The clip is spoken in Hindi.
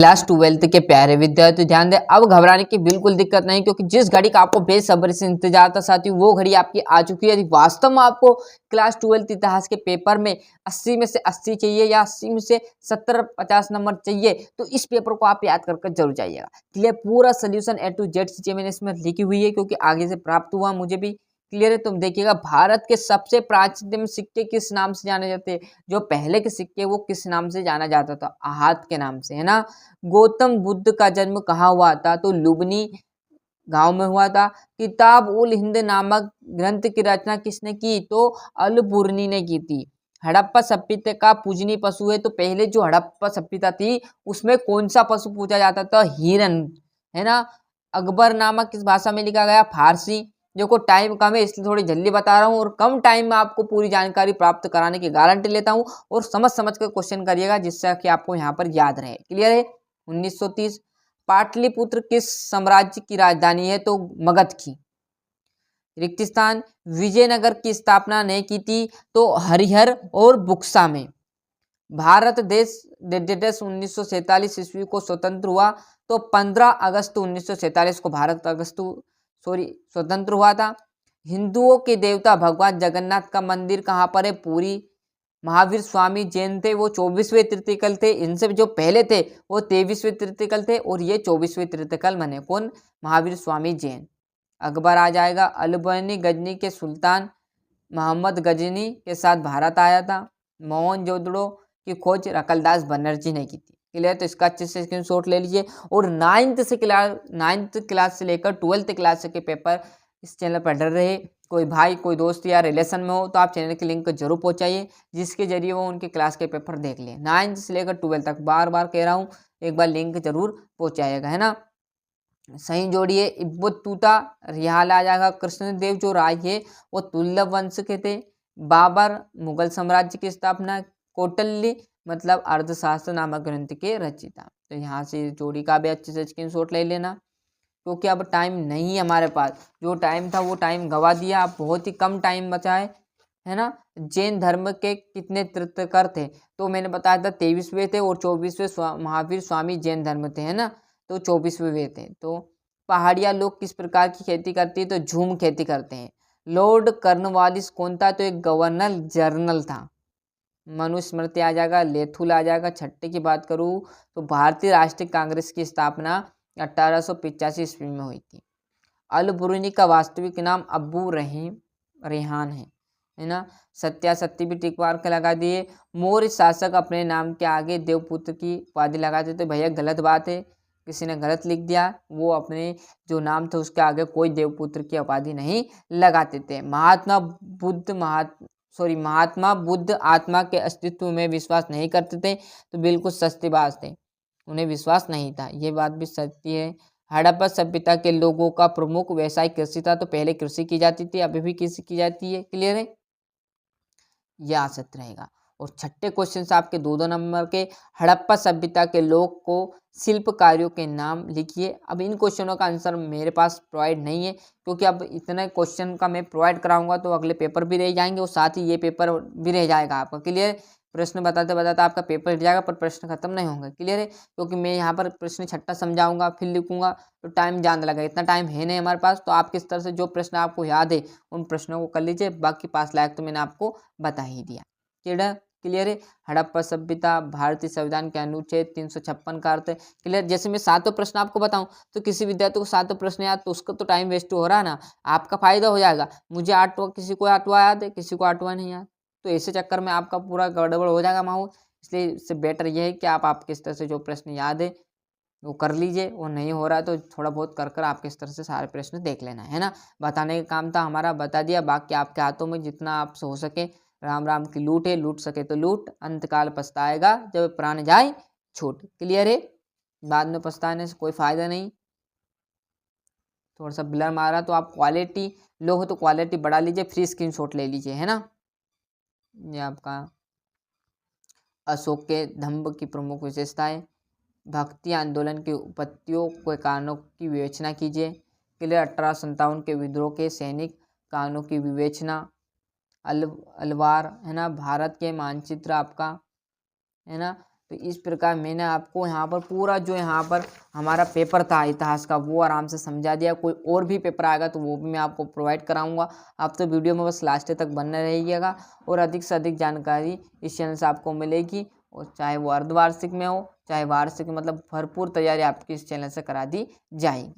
क्लास 12 के प्यारे विद्यार्थी ध्यान दें, अब घबराने की बिल्कुल दिक्कत नहीं, क्योंकि जिस घड़ी का आपको बेसब्री से इंतजार था साथियों, वो घड़ी आपकी आ चुकी है। यदि वास्तव में आपको क्लास 12 इतिहास के पेपर में 80 में से 80 चाहिए या 80 में से 70-50 नंबर चाहिए, तो इस पेपर को आप याद करके जरूर जाइएगा। क्लियर, पूरा सोल्यूशन A to Z चीजें मैंने इसमें लिखी हुई है, क्योंकि आगे से प्राप्त हुआ मुझे भी। क्लियर है, तुम देखिएगा, भारत के सबसे प्राचीनतम सिक्के किस नाम से जाने जाते हैं? जो पहले के सिक्के वो किस नाम से जाना जाता था? आहत के नाम से, है ना। गौतम बुद्ध का जन्म कहाँ हुआ था? तो लुबनी गांव में हुआ था। किताब उल हिंद नामक ग्रंथ की रचना किसने की? तो अलबुर्नी ने की थी। हड़प्पा सभ्यता का पूजनीय पशु है, तो पहले जो हड़प्पा सभ्यता थी उसमें कौन सा पशु पूजा जाता था? हिरन, है ना। अकबरनामा किस भाषा में लिखा गया? फारसी। देखो टाइम कम है इसलिए थोड़ी जल्दी बता रहा हूँ, और कम टाइम में आपको पूरी जानकारी प्राप्त कराने की गारंटी लेता हूँ, और समझ समझ कर क्वेश्चन करिएगा जिससे कि आपको यहाँ पर याद रहे। क्लियर है। 1930। पाटलिपुत्र किस साम्राज्य की राजधानी है? तो मगध की। रिक्त स्थान, विजयनगर की स्थापना ने की थी? तो हरिहर और बुक्सा में। भारत देश 1947 ईस्वी को स्वतंत्र हुआ, तो 15 अगस्त 1947 को भारत स्वतंत्र हुआ था। हिंदुओं के देवता भगवान जगन्नाथ का मंदिर कहाँ पर है? पुरी। महावीर स्वामी जैन थे, वो 24वें तीर्थंकर थे। इनसे जो पहले थे वो 23वें तीर्थंकर थे, और ये 24वें तीर्थंकर बने। कौन? महावीर स्वामी जैन। अकबर आ जाएगा। अल्बर्नी गजनी के सुल्तान मोहम्मद गजनी के साथ भारत आया था। मोहनजोदड़ो की खोज रकलदास बनर्जी ने की थी। क्लियर, तो इसका अच्छे से स्क्रीनशॉट ले लीजिए। और नाइन्थ क्लास से लेकर 12th क्लास के पेपर इस चैनल पर डर रहे। कोई भाई, कोई दोस्त या रिलेशन में हो तो आप चैनल के लिंक को जरूर पहुंचाइए, जिसके जरिए वो उनके क्लास के पेपर देख ले। 9th से लेकर 12th तक, बार बार कह रहा हूँ, एक बार लिंक जरूर पहुंचाइएगा, है ना। सही जोड़िए। इब्बतूता रियाल आ जाएगा। कृष्णदेव जो राय है वो तुल्लभ वंश के थे। बाबर मुगल साम्राज्य की स्थापना। कोटल्ली मतलब अर्थशास्त्र नामक ग्रंथ के रचयिता। तो यहाँ से जोड़ी का भी अच्छे से स्क्रीनशॉट ले लेना, क्योंकि अब टाइम नहीं है हमारे पास। जो टाइम था वो टाइम गवा दिया, अब बहुत ही कम टाइम बचा है ना। जैन धर्म के कितने तीर्थंकर थे? तो मैंने बताया था 23वें थे, और 24वें महावीर स्वामी जैन धर्म थे, है ना। तो 24वें वे थे। तो पहाड़िया लोग किस प्रकार की खेती करती है? तो झूम खेती करते हैं। लॉर्ड कर्नवालिस कौन था? तो एक गवर्नर जनरल था। मनुस्मृति आ जाएगा। लेथुल आ जाएगा। छठे की बात करूँ तो भारतीय राष्ट्रीय कांग्रेस की स्थापना 1885 ईस्वी में हुई थी। अल-बुरुनी का वास्तविक नाम अब्बू रेहान है ना। सत्यासत्य भी टिक मार्क लगा दिए। मौर्य शासक अपने नाम के आगे देवपुत्र की उपाधि लगा देते। भैया गलत बात है, किसी ने गलत लिख दिया। वो अपने जो नाम था उसके आगे कोई देवपुत्र की उपाधि नहीं लगाते थे। महात्मा बुद्ध आत्मा के अस्तित्व में विश्वास नहीं करते थे, तो बिल्कुल सस्ती बात थे, उन्हें विश्वास नहीं था, ये बात भी सत्य है। हड़प्पा सभ्यता के लोगों का प्रमुख व्यवसाय कृषि था, तो पहले कृषि की जाती थी, अभी भी कृषि की जाती है। क्लियर है, यह सत्य रहेगा। और छठे क्वेश्चन से आपके 2-2 नंबर के। हड़प्पा सभ्यता के लोग को शिल्पकारियों के नाम लिखिए। अब इन क्वेश्चनों का आंसर मेरे पास प्रोवाइड नहीं है, क्योंकि अब इतने क्वेश्चन का मैं प्रोवाइड कराऊंगा तो अगले पेपर भी रह जाएंगे, और साथ ही ये पेपर भी रह जाएगा आपका। क्लियर, प्रश्न बताते बताते आपका पेपर हट जाएगा, पर प्रश्न खत्म नहीं होंगे। क्लियर है, क्योंकि मैं यहाँ पर प्रश्न छठा समझाऊंगा फिर लिखूंगा, तो टाइम ज़्यादा लगेगा। इतना टाइम है नहीं हमारे पास, तो आप किस तरह से जो प्रश्न आपको याद है उन प्रश्नों को कर लीजिए। बाकी पास लायक तो मैंने आपको बता ही दिया। क्लियर है। हड़प्पा सभ्यता भारतीय संविधान के अनुच्छेद 356 का अर्थ है। क्लियर, जैसे मैं 7 प्रश्न आपको बताऊं तो किसी विद्यार्थी को 7 प्रश्न याद, तो उसका तो टाइम वेस्ट हो रहा है ना, आपका फायदा हो जाएगा। मुझे 8वां, किसी को 8वां याद है, किसी को 8वां नहीं याद, तो ऐसे चक्कर में आपका पूरा गड़बड़ हो जाएगा माहौल। इसलिए इससे बेटर यह है कि आप किस तरह से जो प्रश्न याद है वो कर लीजिए, वो नहीं हो रहा है तो थोड़ा बहुत कर आप किस तरह से सारे प्रश्न देख लेना, है ना। बताने का काम था हमारा, बता दिया। बाकी आपके हाथों में जितना आपसे हो सके। राम राम की लूट है, लूट सके तो लूट, अंतकाल पछताएगा जब प्राण जाए छूट। क्लियर है, बाद में पछताने से कोई फायदा नहीं। थोड़ा सा ब्लर मारा तो आप क्वालिटी लो हो तो क्वालिटी बढ़ा लीजिए, फ्री स्क्रीनशॉट ले लीजिए, है ना। ये आपका अशोक के धम्म की प्रमुख विशेषताएं। भक्ति आंदोलन की उपत्तियों के कारणों की विवेचना कीजिए। क्लियर, 1857 के विद्रोह के सैनिक कारणों की विवेचना। अलवार, है ना। भारत के मानचित्र आपका, है ना। तो इस प्रकार मैंने आपको यहाँ पर पूरा जो यहाँ पर हमारा पेपर था इतिहास का वो आराम से समझा दिया। कोई और भी पेपर आएगा तो वो भी मैं आपको प्रोवाइड कराऊंगा। आप तो वीडियो में बस लास्ट तक बने रहिएगा और अधिक से अधिक जानकारी इस चैनल से आपको मिलेगी। और चाहे वो अर्धवार्षिक में हो चाहे वार्षिक, मतलब भरपूर तैयारी आपकी इस चैनल से करा दी जाएगी।